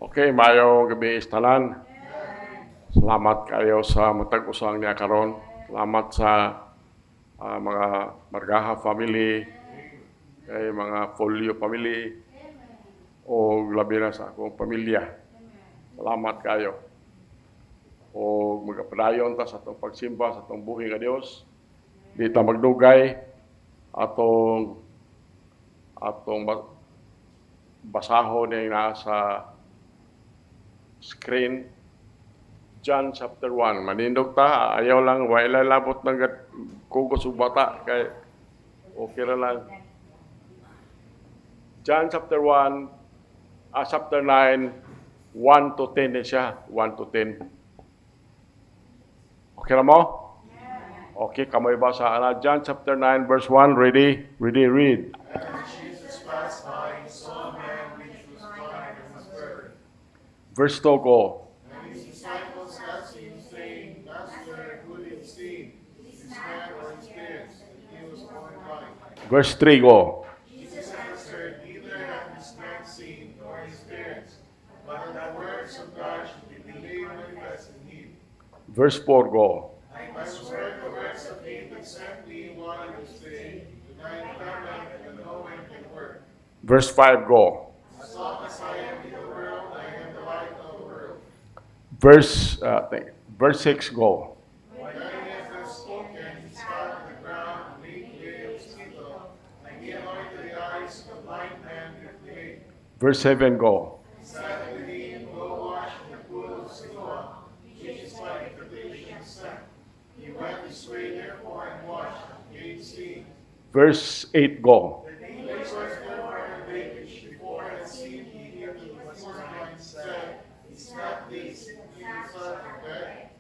Okay, mayong gabi istalan. Salamat kayo sa matag usang niya karon. Salamat sa mga Margaha family, kay mga Folio family, o labi na sa akong pamilya. Salamat kayo. O magapadayon ta sa atong pagsimba sa atong buhi nga Dios. Di ta magdugay atong basahon na sa screen. John chapter 1. Manindog ta, ayaw lang, wala labot ng kugos ug bata, kay okay ra lang. John chapter 1, chapter 9, 1 to 10 na siya, 1 to 10. Okay na mo? Okay, kamoy basa na. John chapter 9, verse 1, ready? Ready, read. Verse 2 go. And his disciples asked him, saying, Master, who did sin, this man or his parents, that he was born blind? Verse 3 go. Jesus answered, Neither hath this man sinned, nor his parents, but that the works of God should be believed manifest in him. Verse 4 go. I must work the works of him that sent me while I was saying, denying cometh, and no one can work. Verse 5 go. As long as I am in the world, I am the light of the world. Verse 6 go. When I have spoken, he spat on the ground, and made clay of spittle, and he anointed the eyes of the blind man with clay. Verse 7 go. He said unto him, Go wash in the pool of Siloam, which is by the tradition of Seth. He went his way therefore and washed, and gained seeing. Verse 8 go. The English was therefore they which before had seen him that was blind said, Is not this the son of God?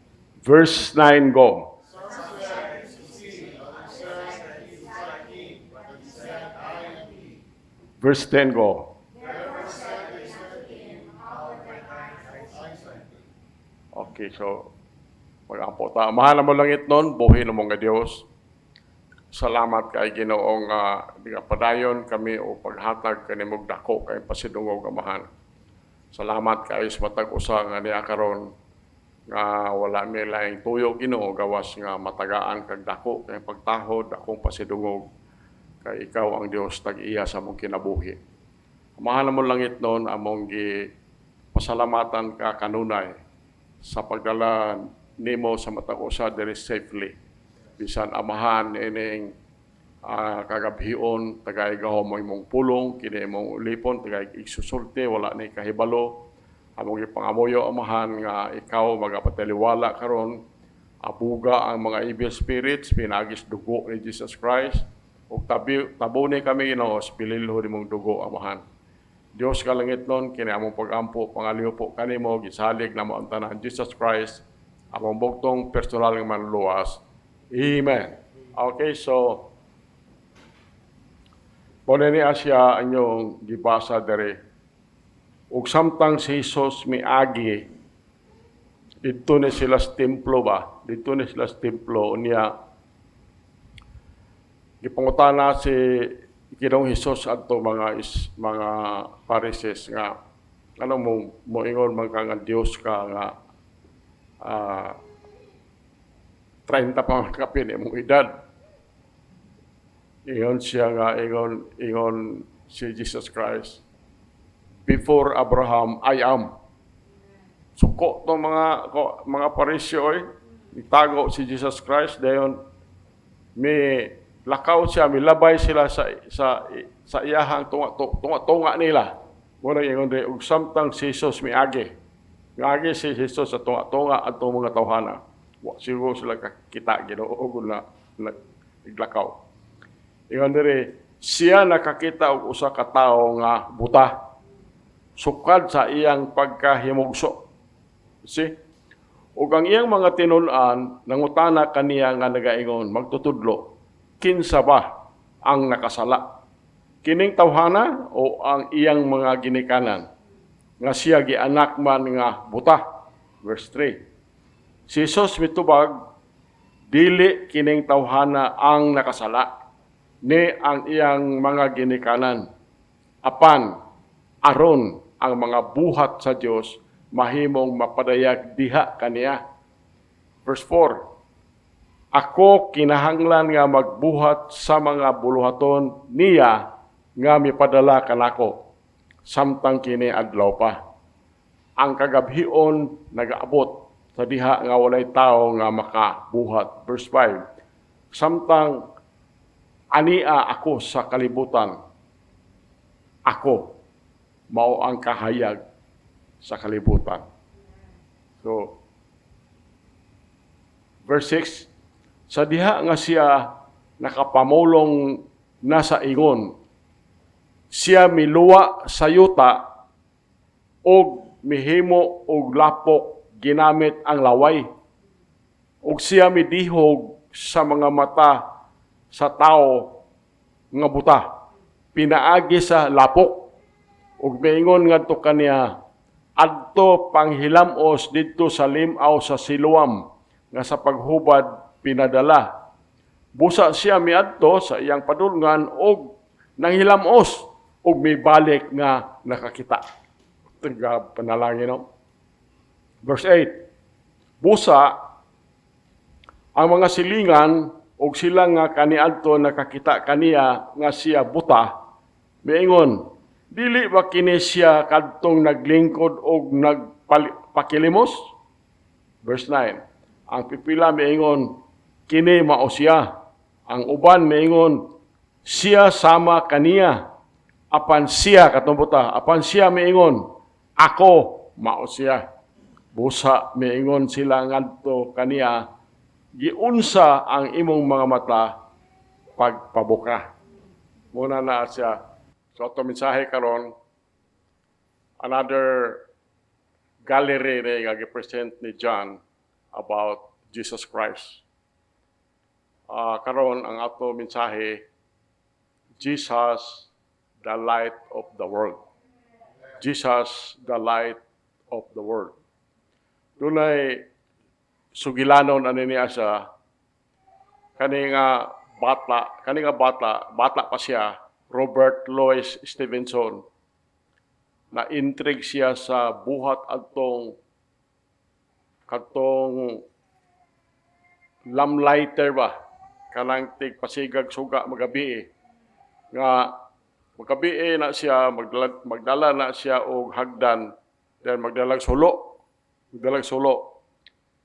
Verse 9 go. Some said, Is he see? Others said that he is like him, but he said, I am he. Verse 10 go. Therefore said they said to him, How can I eyesight? Okay, so pag-ampo ta. Mahal mo langit nun, buhi na mong nga Diyos. Salamat kay Ginoong padayon kami o paghatag kanimog dako kay pasidungog amahan. Salamat kay sa matag usa nga niya karon nga wala mi laing tuyo Ginoo gawas nga matagaan kag dako kay pagtahod akong pasidungog kay ikaw ang Dios tag-iya sa among kinabuhi. Mahal mo langit nun among pasalamatan ka kanunay sa pagdala nimo sa matag usa diri safely. Bisan amahan ining kagabhion tagay gahom mo imong pulong kini imong ulipon tagay igsusulti wala ni kahibalo among ipangamuyo amahan nga ikaw magapataliwala karon abuga ang mga evil spirits pinagis dugo ni Jesus Christ ug tabuni kami Ginoo sa pililho nimong dugo amahan. Dios ka langit nun kini among pagampo pangaliw po kanimo gisalig na mo ang tanan Jesus Christ among bugtong personal nga manluwas. Amen. Okay, so muna ni Asya ang inyong gibasa dere. Ug samtang si Jesus miagi, dito ni sila sa templo ba? Dito ni sila sa templo niya. Gipangutana si Ginoong Jesus adto mga Pharisees nga ano mo ingon man ka nga Dios ka nga 30 pa man kapin imong edad. Ingon siya nga, ingon si Jesus Christ, before Abraham, I am. Suko itong mga parisyo itago si Jesus Christ, dayon may lakaw siya, may labay sila sa iyahang tunga nila. Muna ingon rin, ug samtang si Jesus may agi. Agi si Jesus sa tunga at mga tawhana. Siguro sila kakita, Ginoo na iglakaw. Ingon diri, siya nakakita og usa ka tawo nga buta. Sukad sa iyang pagkahimugso. See? Ug ang iyang mga tinun-an nangutana kaniya nga nagaingon magtutudlo, kinsa ba ang nakasala? Kining tawhana o ang iyang mga ginikanan? Nga siya gianak man nga buta. Verse 3. Si Jesus mitubag, dili kining tawhana ang nakasala, ni ang iyang mga ginikanan. Apan, aron ang mga buhat sa Dios mahimong mapadayag diha kaniya. Verse 4, ako kinahanglan nga magbuhat sa mga buluhaton niya nga mipadala kanako samtang kini adlaw pa. Ang kagabhion nagaabot sa diha nga walay tao nga makabuhat. Verse 5, samtang ania ako sa kalibutan, ako mao ang kahayag sa kalibutan. So, verse 6, sa diha nga siya nakapamulong nasa ingon, siya miluwa sa yuta og mihimo og lapok ginamit ang laway. Og siya midihog sa mga mata sa tao nga buta, pinaagi sa lapok. Og miingon ngadto kaniya, adto panghilamos didto sa limaw sa Siloam nga sa paghubad pinadala. Busa siya miadto sa iyang padulngan og nanghilamos og may balik nga nakakita. Taga panalangin, no? Verse 8, busa ang mga silingan og sila nga kaniadto nakakita kaniya nga siya buta, miingon, dili ba kini siya kadtong naglingkod og nagpakilimos? Verse 9, ang pipila miingon, kini mao siya. Ang uban miingon, siya sama kaniya. Apan siya katong buta, apan siya miingon, ako mao siya. Busa miingon sila ngadto kaniya, giunsa ang imong mga mata pagpabuka. Muna na siya. So ito mensahe karon, another gallery na gi-present ni John about Jesus Christ. Karon ang ato mensahe, Jesus, the light of the world. Jesus, the light of the world. Dunay sugilanon ani niya sa kani nga bata pa siya, Robert Louis Stevenson, na intrigue siya sa buhat katong lamplighter ba, kanang tigpasigag suga magabi nga magkabi na siya, magdala na siya og hagdan, then magdalag sulo.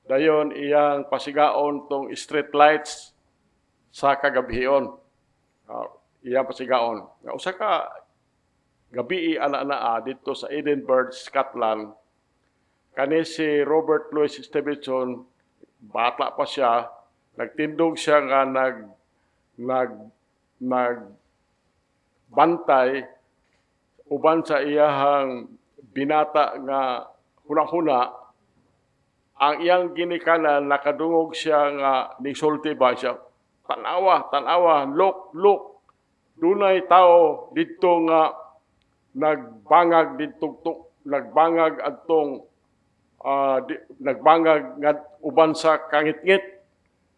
Dayon iyang pasigaon tong street lights sa kagabhion. Iyang pasigaon. Usa ka gabi ana dito sa Edinburgh, Scotland. Kani si Robert Louis Stevenson, bata pa siya, nagtindog siya nga bantay uban sa iyahang binata nga huna-huna. Ang iyang ginikanan nakadungog siya nga nisulti ba siya, tanawa, look, dunay tao didto nga nagbangag nga uban sa kangitngit,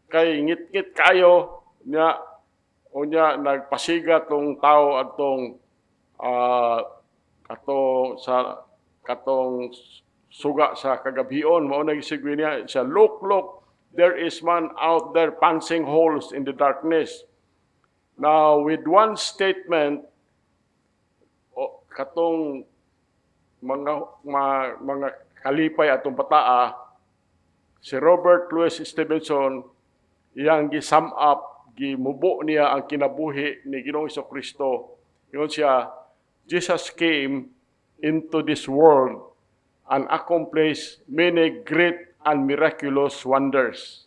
kay ngitngit kayo niya. Unya nagpasiga tong tao atong katong suga sa kagabhion, mao nagisigwi niya siya, look, there is man out there punching holes in the darkness. Now with one statement, katong mga kalipay atong pataa, si Robert Louis Stevenson iyang gi-sum up, gimubo niya ang kinabuhi ni Ginoong Jesucristo. Ingon siya, Jesus came into this world and accomplished many great and miraculous wonders.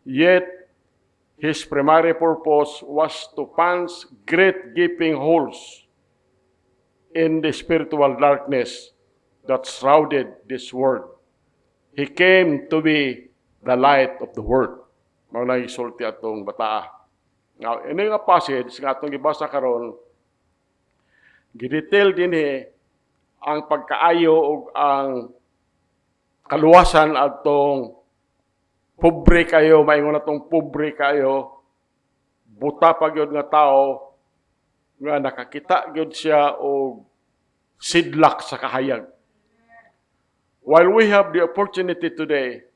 Yet, his primary purpose was to punch great gaping holes in the spiritual darkness that shrouded this world. He came to be the light of the world. Mao na isulti atong bataa. Now, ini nga passage nga atong gibasa karon, gidetail dinhi ang pagkaayo ug ang kaluwasan atong pobre kayo, maingon atong pobre kayo, buta pa gyud nga tao nga nakakita gyud siya og sidlak sa kahayag. While we have the opportunity today,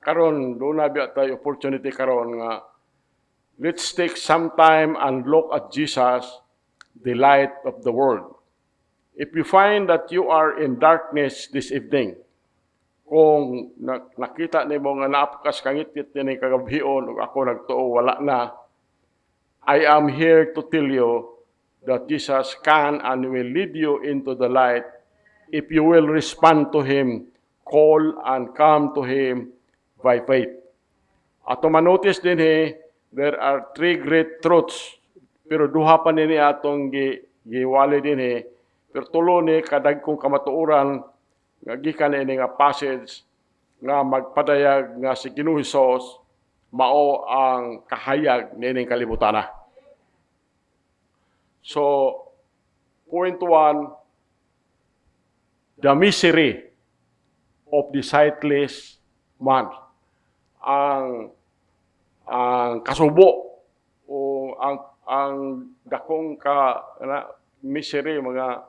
karon doon na biya tayo opportunity karon nga let's take some time and look at Jesus, the light of the world. If you find that you are in darkness this evening, kung nakita nimo nga naapkas kangit-ngit ni kagabhion ug ako nagtuo wala na, I am here to tell you that Jesus can and will lead you into the light if you will respond to Him, call and come to Him by faith. Ato manotice din there are three great truths, pero duha pa nini atong giwali din pero tulo ni kadagkong kamatuoran nga gikan ini nga passage nga magpadayag nga si Ginoong Hesus mao ang kahayag nining kalibutan. So, point 1, the misery of the sightless man. Ang kasubo o ang dakong misery mga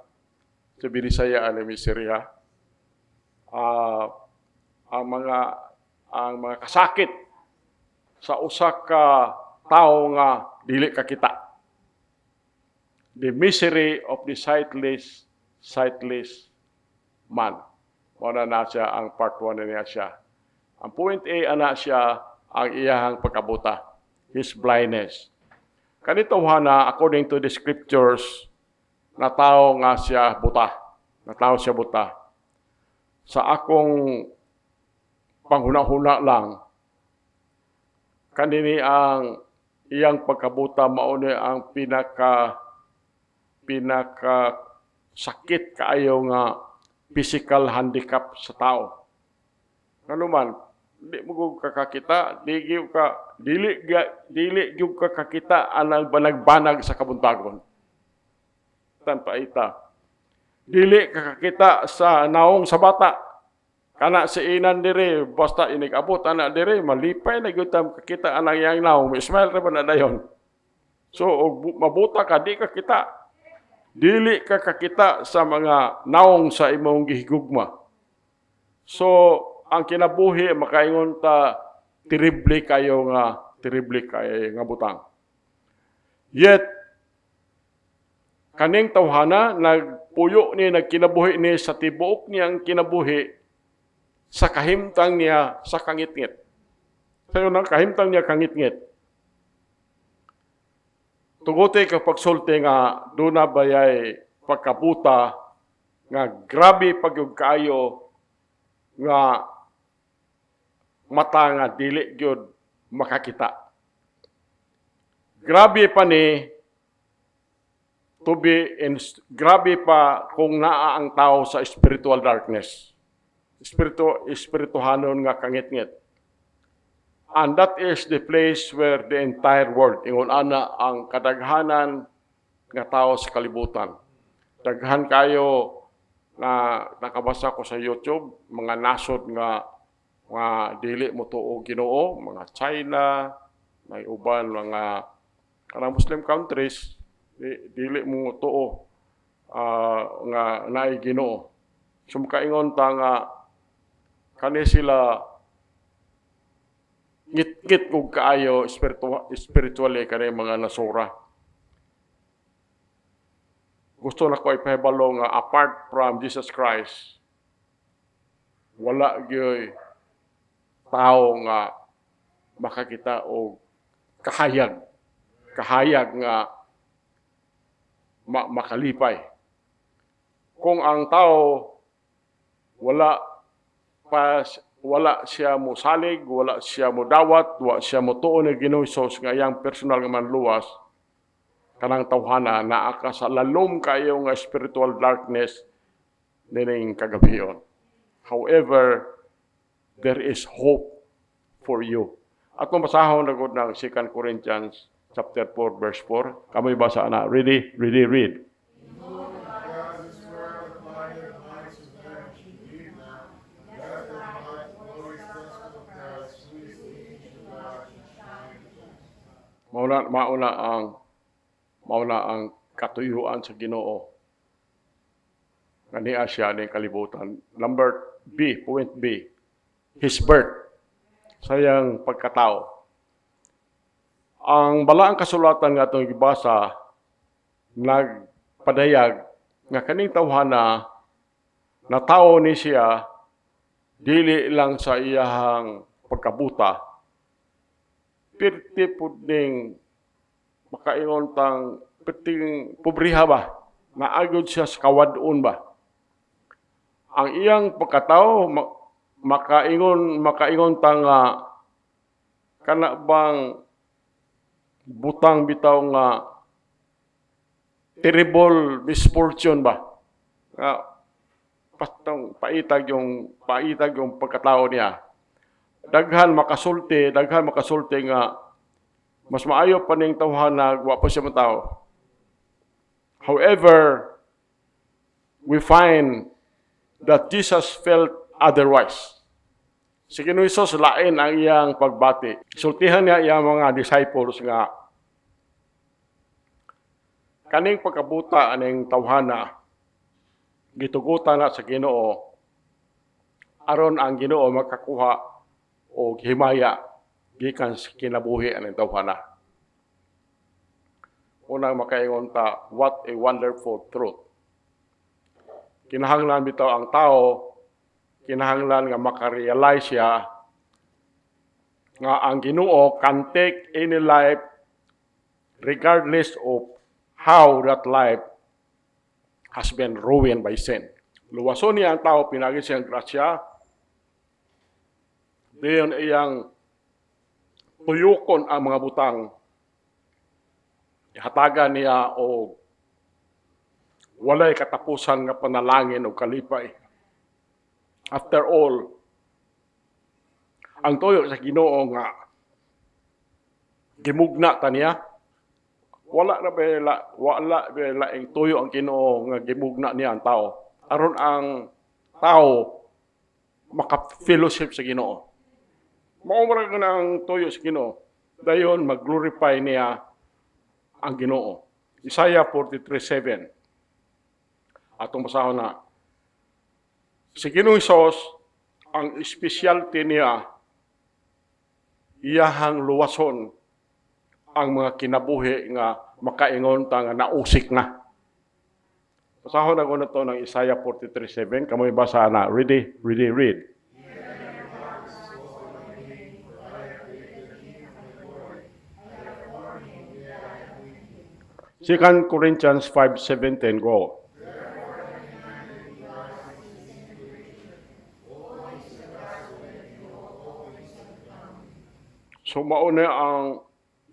sa Binisaya ang misery ang mga kasakit sa usa ka tawo nga dili kakita. The misery of the sightless man. Muna na siya ang part 1 niya siya. Ang point A, ana siya ang iyahang pagkabuta. His blindness. Kanito according to the scriptures, na tao nga siya buta. Na tao siya buta. Sa akong panghuna-huna lang, kanini ang iyang pagkabuta mauni ang pinaka sakit kaayo nga physical handicap sa tao. Ano man, di mo kakakita, dili gyud ka kakita anang banag-banag sa kabuntagon. Tanpa ita. Dili kakakita sa naong sa bata. Kana si inan dire basta inigabot ana dire malipay na gyud tam kakita anang yang naong, smile ra ba na dayon. So mabuta ka di kakita. Dili ka kakita sa mga naong sa imong gihigugma. So, ang kinabuhi, makaingon ta, terrible kayo nga butang. Yet, kaning tawhana, nagpuyo ni, nagkinabuhi ni sa tibuok niyang kinabuhi sa kahimtang niya sa kangit-ngit. Sayo nang kahimtang niya kangit-ngit. Tuguti kapag sulti nga doon na bayay pagkabuta nga grabe pagyug kayo nga mata nga dili gyud makakita. Grabe pa ni grabe pa kung naa ang tao sa spiritual darkness. Espirituhanon nga kangit-ngit. And that is the place where the entire world, ingon ana ang kadaghanan nga tao sa kalibutan. Daghan kayo na nakabasa ko sa YouTube, mga nasod nga dili mo tuo Ginoo, mga China, may uban mga kanang Muslim countries, dili mo tuo nga naay Ginoo. Sumkaingon ta nga kani sila ngit-ngit kung kaayo spiritually kanay mga nasura. Gusto na ko ipahibalo nga apart from Jesus Christ, wala gyoy tao nga makakita og kahayag nga makalipay. Kung ang tao wala siya mo salig, wala siya mo dawat, wala siya mo tuon ni Ginoong Hesus nga iyang personal nga manluwas, kanang tawhana naa ka sa lalom kayo nga spiritual darkness nining kagabion. However, there is hope for you. Atong basahon na gud ng 2 Corinthians chapter 4 verse 4. Kamoy basa na. Ready, read. Mauna ang katuyuan sa Ginoo. nga niya siya ning kalibutan. Number B, point B, his birth, sayang pagkatao. Ang balaang kasulatan nga itong gibasa, nagpadayag nga kaning tawhana na tao ni siya dili lang sa iyahang pagkabuta, pirti puding makaingon tang pirting pobriha ba, naagod siya sa kawadon ba. Ang iyang pagkatao makaingon tang kana bang butang bitaw nga terrible misfortune ba, nga paitag yung pagkatao niya. Daghan makasulti nga mas maayo pa ning tawhana wa pa siya matao. However, we find that Jesus felt otherwise. Si Ginoong Hesus lain ang iyang pagbati. Sultihan niya iyang mga disciples nga kaning pagkabuta aning tawhana gitugutan na sa Ginoo aron ang Ginoo makakuha o himaya gikan sa kinabuhi aning tawhana. Unang makaingon ta, what a wonderful truth. Kinahanglan bitaw ang tao, kinahanglan nga makarealize siya nga ang Ginoo can take any life regardless of how that life has been ruined by sin. Luwason niya ang tao, pinagi siyang grasya, diyon iyang tuyukon ang mga butang, ihatagan niya o walay katapusan nga panalangin o kalipay. After all, ang tuyo sa Ginoo nga gimugna ta niya, wala ing tuyo ang Ginoo nga gimugna niya ang tao. Aron ang tao maka-fellowship sa Ginoo. Maumara ka na ang tuyo sa Ginoo. Dayon mag-glorify niya ang Ginoo. Isaiah 43:7. Atong basahon na. Si Ginoong Hesus, ang specialty niya, iyahang luwason ang mga kinabuhi nga makaingon ta nga nausik na. Basahon ako na to ng Isaiah 43:7. Kamoy basa na. Ready, read. Second Corinthians 5:17, go. So mauna ang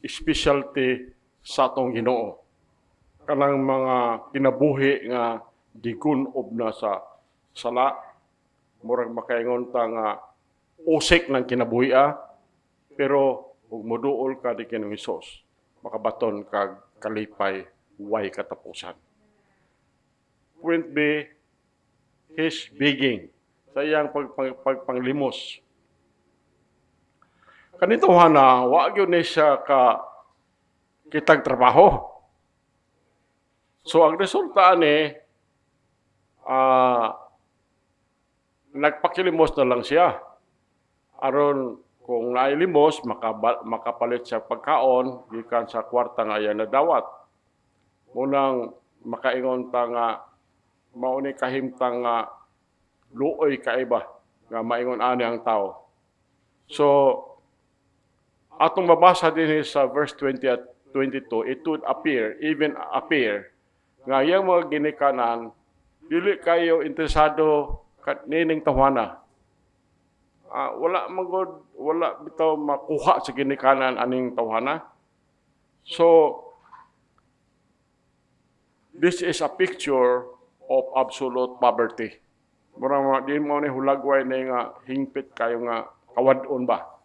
specialty sa atong Ginoo. Kanang mga kinabuhi nga gigunob na sa sala, murag makaingon ta nga usik ng kinabuhi pero ug moduol ka di Ginoong Hesus, makabaton kag kalipay way katapusan. Point B, his begging, sa iyang pagpanglimos. Kanito na, wag yun siya kitag trabaho. So ang resulta nagpakilimos na lang siya. Aron kung nailimos, makapalit siya pagkaon, gikan sa kwarta nga yan nadawat. Munang makaingon ta nga, mauni kahimtang nga luoy kaiba, nga maingon ani ang tao. So, atong mabasa din sa verse 20 at 22, it would appear, nga yung mga ginikanan, dili kayo interesado nining tawhana. Wala bitaw makuha sa ginikanan aning tawhana. So, this is a picture of absolute poverty. Murang di mo ni hulagway na nga hingpit kayo nga kawadon ba.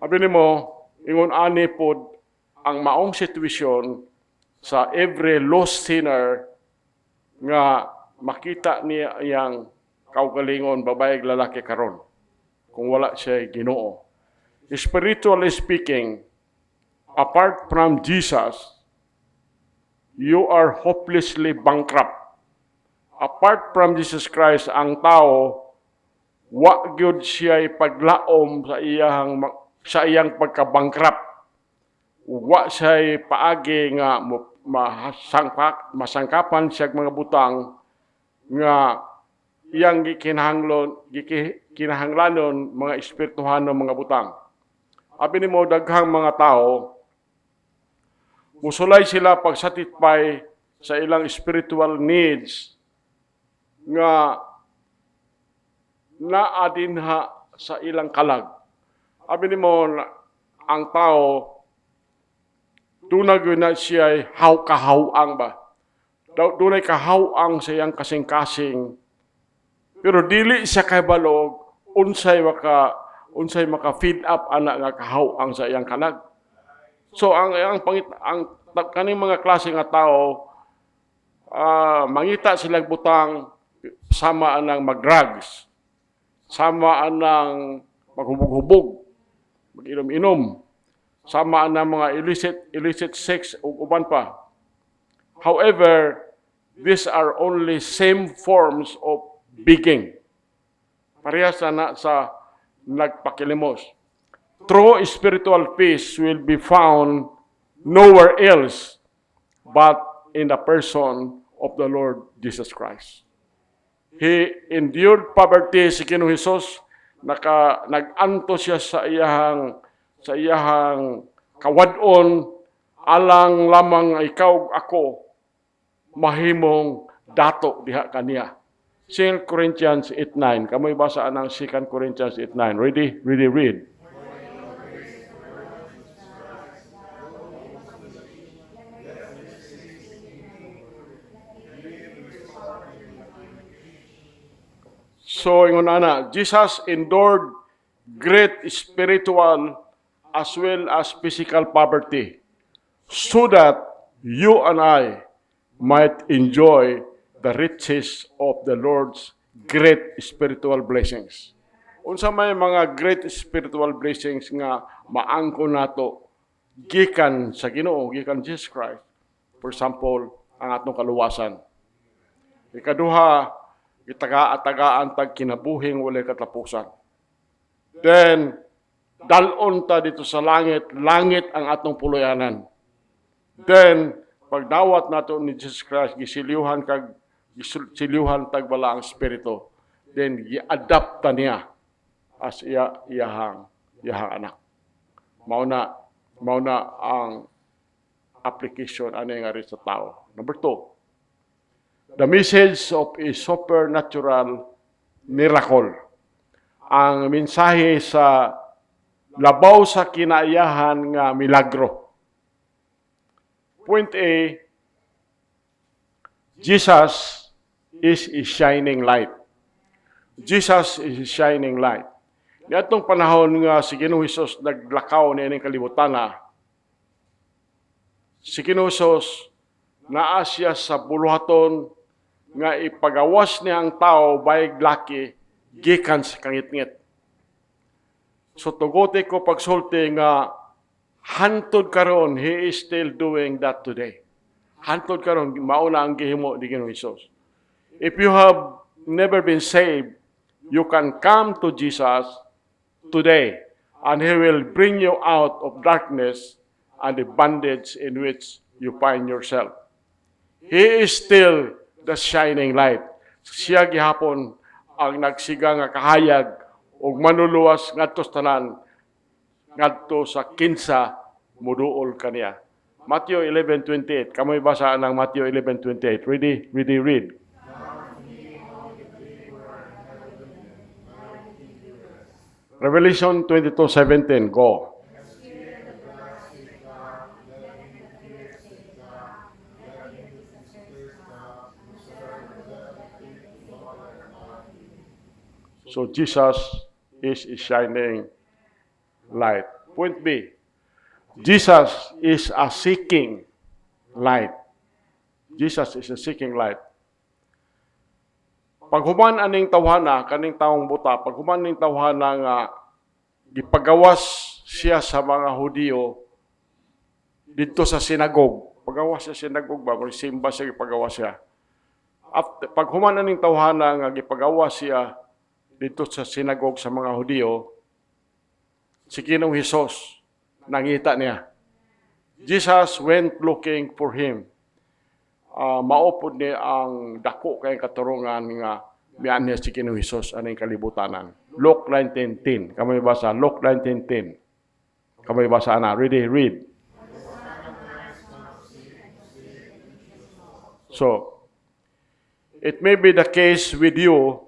Sabi nimo, ingon ani pod ang maong sitwasyon sa every lost sinner nga makita niya yang kaugalingon babae lalaki karon kung wala siya Ginoo. Spiritually speaking, apart from Jesus, you are hopelessly bankrupt. apart from Jesus Christ, ang tao, wa gyud siya paglaom sa iyang pagka-bankrupt. Wa siya paagi nga masangkapan siya mga butang nga iyang kinahanglanon mga espirituhanon mga butang. Abi nimo daghang mga tao musulay sila pag-satisfy sa ilang spiritual needs nga naa dinha sa ilang kalag. Abi nimo ang tao dunay na siya kahawang ba? Dunay kahawang sa iyang kasing-kasing. Pero dili siya kabalog unsay maka feed up ana nga kahawang sa iyang kalag. So ang kaning mga klase nga tao mangita silang butang sama anang mag-drugs, sama anang maghubog-hubog, mag-inom-inom, sama anang mga illicit sex ug uban pa. However, these are only same forms of begging. Parehas na sa nagpakilimos. True spiritual peace will be found nowhere else but in the person of the Lord Jesus Christ. He endured poverty si Ginoong Hesus, nag-anto siya sa iyahang kawadon alang lamang ikaw ako mahimong dato diha kaniya. 2 Corinthians 8:9. Kamoy basa ang 2 Corinthians 8:9. Ready? Read. So, ingon ana, Jesus endured great spiritual as well as physical poverty so that you and I might enjoy the riches of the Lord's great spiritual blessings. Unsa may mga great spiritual blessings nga maangko nato gikan sa Ginoo, gikan Jesus Christ. For example, ang atong kaluwasan. Ikaduha, itaga-atagaan tag kinabuhing walay katapusan. Then, dalon ta dito sa langit ang atong puluyanan. Then, pagdawat nato ni Jesus Christ, gisiliuhan tag bala ang Espiritu. Then, i-adapt ta niya as iyahang anak. Mauna ang application ano nga rin sa tao. Number 2, the message of a supernatural miracle. Ang mensahe sa labaw sa kinaayahan nga milagro. Point A, Jesus is a shining light. Jesus is a shining light. Niadtong panahon nga si Ginoong Hesus naglakaw niya ng kalibutan si Ginoong Hesus naa siya sa buluhaton nga ipagawas niya ang tao bayig laki gikan sa kangitngit. So tugote ko pagsulti nga hantod karon he is still doing that today. Hantod karon mauna ang gihimo ni Ginoong Hesus. If you have never been saved, you can come to Jesus today and He will bring you out of darkness and the bondage in which you find yourself. He is still the shining light. Siya gihapon ang nagsiga nga kahayag ug manuluwas ngadto sa tanan ngadto sa kinsa muduol kaniya. Matthew 11:28. Kamoy basa ng Matthew 11:28. Read. Revelation 22:17. Go. So Jesus is a shining light. Point B. Jesus is a seeking light. Jesus is a seeking light. Paghuman aning tawhana, kaning taong buta, paghuman ning tawhana nga gipagawas siya sa mga Hudiyo dito sa sinagog. Pagawas sa sinagog ba, kung simba siya gipagawas siya. After, pag human ning tawhana nga gipagawa siya dito sa sinagog sa mga Hudiyo, si Ginoong Hesus nangita niya. Jesus went looking for him. Maupod ni ang dako kay katurungan nga mian niya si Ginoong Hesus aning kalibutanan. Luke 19:10. Kamay basa Luke 19:10. Kamay basa na. Read. So, it may be the case with you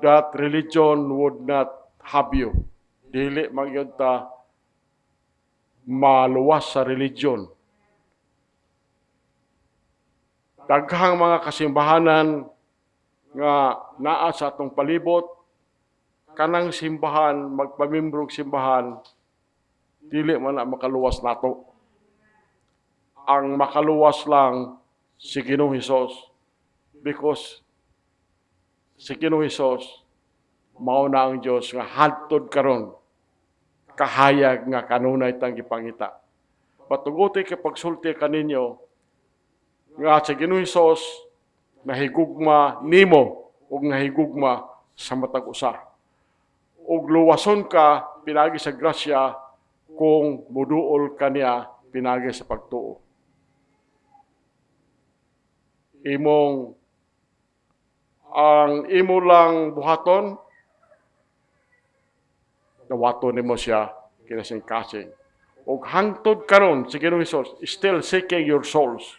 that religion would not have you. Dili magyud ta maluwas sa religion. Daghang mga kasimbahanan nga naa sa atong palibot, kanang simbahan, magpamimbrog simbahan, dili man na makaluwas nato. Ang makaluwas lang si Ginoong Hesus because si Ginoong Hesus mao na ang Dios nga hangtod karon kahayag nga kanunay tang gipangita. Patuguti kay pagsulti kaninyo nga si Ginoong Hesus nahigugma nimo ug nahigugma sa matag usa. Ug luwason ka pinagi sa grasya kung muduol kaniya pinagi sa pagtuo. Ang imo lang buhaton, nawaton nimo siya kinasing-kasing. Ug hangtod karon si Ginoong Hesus still seeking your souls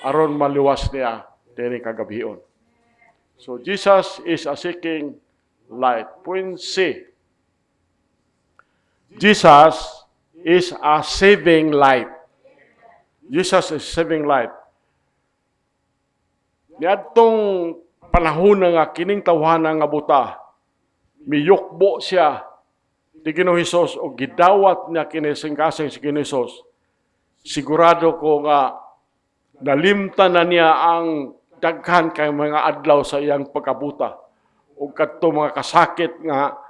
aron maluwas niya diri kagabion. So Jesus is a seeking light. Point C. Jesus is a saving light. Jesus is saving light. Niadtong panahon nga kining tawhana nga buta, miyukbo siya ni Ginoong Hesus o gidawat niya kinising-kasing si Ginoong Hesus. Sigurado ko nga nalimtan na niya ang daghan kay mga adlaw sa iyang pagkabuta. O kadto mga kasakit nga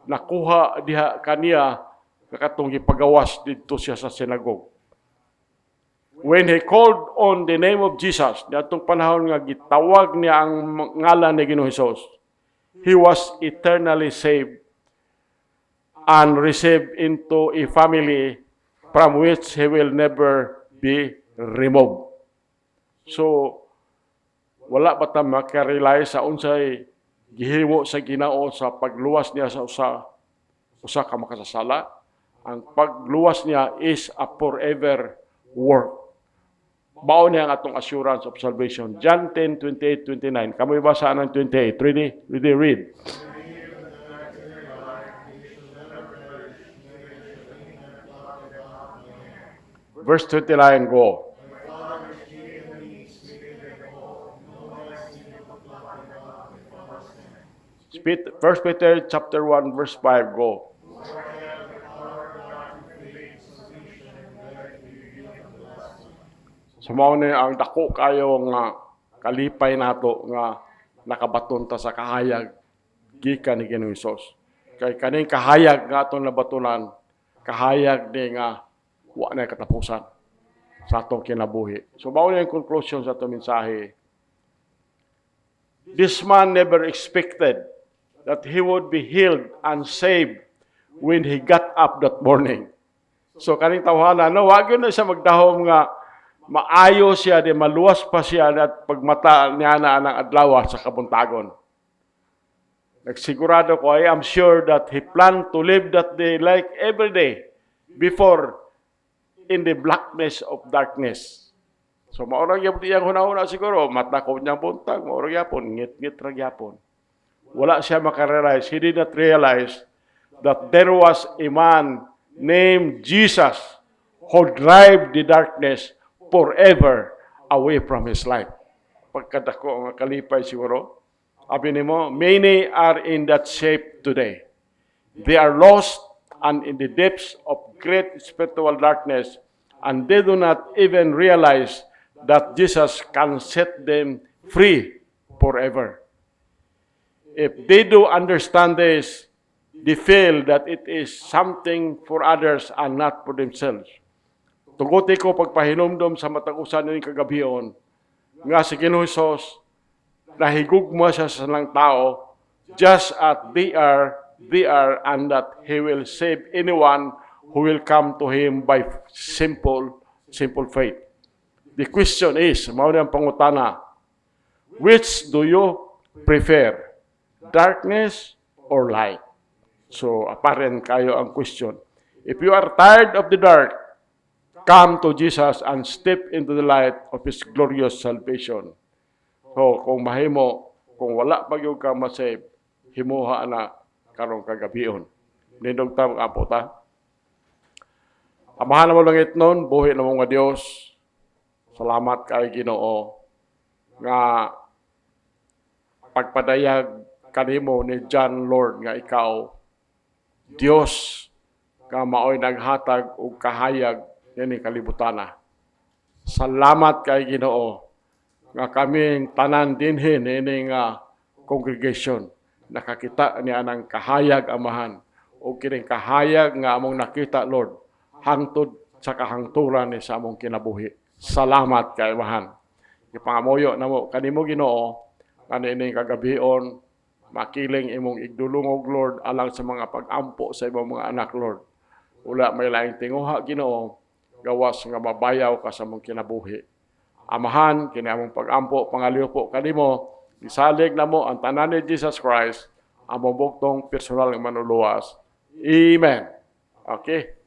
nakuha diha kaniya katong gipagawas dito siya sa sinagog. When he called on the name of Jesus, datong panahon nga gitawag niya ang ngalan ni Ginoong Hesus, he was eternally saved and received into a family from which he will never be removed. So, wala pa ta makarelay sa unsay gihimo sa Ginoo sa pagluwas niya sa usa ka makasasala. Ang pagluwas niya is a forever work. Mao niya ang atong assurance of salvation. John 10:28-29. Kamoy basa ng 28. Read. Verse 29, go. First Peter chapter 1, verse 5, go. Sumaw ni ang dako kayo nga kalipay nato nga nakabaton ta sa kahayag gikan ni Ginoong Hesus. Kay kaning kahayag nga atong nabatunan, kahayag ni nga wa na katapusan sa atong kinabuhi. So mao ni ang conclusion sa atong mensahe. This man never expected that he would be healed and saved when he got up that morning. So kaning tawhana, no, wag yun na siya magdahom nga maayo siya, di maluwas pa siya at pagmata niya na ang adlaw sa kabuntagon. Nagsigurado ko, I am sure that he planned to live that day like every day before in the blackness of darkness. So maurag yapon iyang hunahuna siguro, mata ko niyang buntag, maurag yapon, ngit-ngit rag yapon. Wala siya makarealize, he did not realize that there was a man named Jesus who drive the darkness forever away from his life. Pagkadako ang kalipay siguro, abi nimo, many are in that shape today. They are lost and in the depths of great spiritual darkness, and they do not even realize that Jesus can set them free forever. If they do understand this, they feel that it is something for others and not for themselves. Tuguti ko pagpahinumdom sa matagusan ni kagabion nga si Ginoong Hesus nahigugma siya sa lang tao just as they are and that He will save anyone who will come to Him by simple faith. The question is, mao ang pangutana, which do you prefer? Darkness or light? So, apparent kayo ang question. If you are tired of the dark, come to Jesus and step into the light of His glorious salvation. So, kung mahimo, kung wala pa yung ka masave, himuha na karong kagabion. Nindog ta mga apo ta. Amahan mo langit nun, buhi na mga Diyos. Salamat kay Ginoo nga pagpadayag kanimo ni John Lord nga ikaw Dios ka maoy naghatag og kahayag ni kalibutana. Salamat kay Ginoo nga kaming tanan dinhin ini nga congregation nakakita niya ng kahayag amahan o kining kahayag nga among nakita Lord hangtod sa kahangturan ni sa among kinabuhi. Salamat kay amahan. Ipangamoyo namo kanimo Ginoo kanining kagabion makiling imong igdulungog Lord alang sa mga pag-ampo sa imong mga anak Lord. Wala may laing tinguha Ginoo gawas nga mabayaw ka sa mong kinabuhi. Amahan kini among pag-ampo pangaliw po kanimo isalig namo ang tanan ni Jesus Christ among buktong personal nga manuluwas. Amen. Okay.